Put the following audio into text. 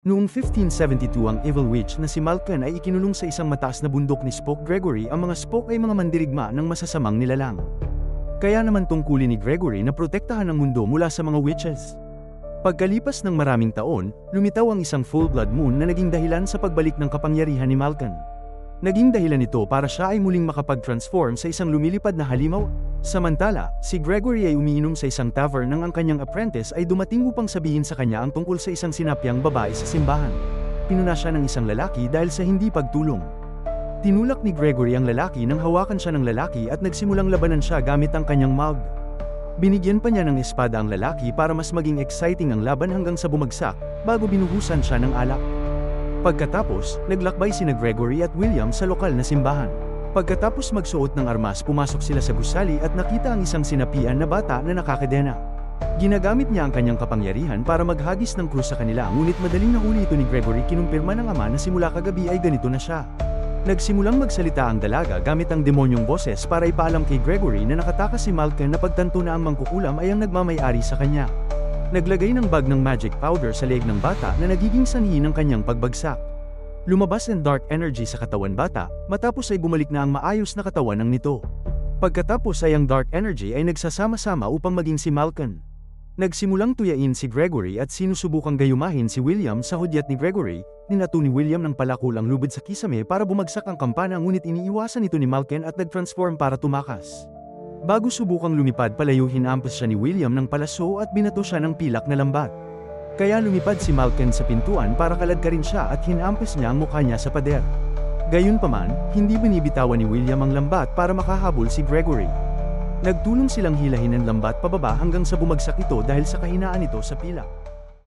Noong 1572 ang Evil Witch na si Malkin ay ikinulong sa isang mataas na bundok ni Spook Gregory. Ang mga Spook ay mga mandirigma ng masasamang nilalang. Kaya naman tungkulin ni Gregory na protektahan ang mundo mula sa mga witches. Pagkalipas ng maraming taon, lumitaw ang isang full-blood moon na naging dahilan sa pagbalik ng kapangyarihan ni Malkin. Naging dahilan ito para siya ay muling makapag-transform sa isang lumilipad na halimaw. Samantala, si Gregory ay umiinom sa isang tavern nang ang kanyang apprentice ay dumating upang sabihin sa kanya ang tungkol sa isang sinapyang babae sa simbahan. Pinuna siya ng isang lalaki dahil sa hindi pagtulong. Tinulak ni Gregory ang lalaki nang hawakan siya ng lalaki at nagsimulang labanan siya gamit ang kanyang mug. Binigyan pa niya ng espada ang lalaki para mas maging exciting ang laban hanggang sa bumagsak, bago binuhusan siya ng alak. Pagkatapos, naglakbay sina Gregory at William sa lokal na simbahan. Pagkatapos magsuot ng armas, pumasok sila sa gusali at nakita ang isang sinapian na bata na nakakadena. Ginagamit niya ang kanyang kapangyarihan para maghagis ng krus sa kanila, ngunit madaling nahuli ito ni Gregory. Kinumpirma ng ama na simula kagabi ay ganito na siya. Nagsimulang magsalita ang dalaga gamit ang demonyong boses para ipaalam kay Gregory na nakatakas si Malkin na pagtanto na ang mangkukulam ay ang nagmamay-ari sa kanya. Naglagay ng bag ng magic powder sa leeg ng bata na nagiging sanhi ng kanyang pagbagsak. Lumabas ang dark energy sa katawan bata, matapos ay bumalik na ang maayos na katawan ng nito. Pagkatapos ay ang dark energy ay nagsasama-sama upang maging si Malkin. Nagsimulang tuyain si Gregory at sinusubukang gayumahin si William sa hudyat ni Gregory. Ninato ni William ng palakol ang lubid sa kisame para bumagsak ang kampana, ngunit iniiwasan ito ni Malkin at nag-transform para tumakas. Bago subukang lumipad palayo, hinampas siya ni William ng palaso at binato siya ng pilak na lambat. Kaya lumipad si Malkin sa pintuan para kaladkarin siya at hinampas niya ang mukha niya sa pader. Gayunpaman, hindi binibitawan ni William ang lambat para makahabol si Gregory. Nagtulong silang hilahin ang lambat pababa hanggang sa bumagsak ito dahil sa kahinaan nito sa pilak.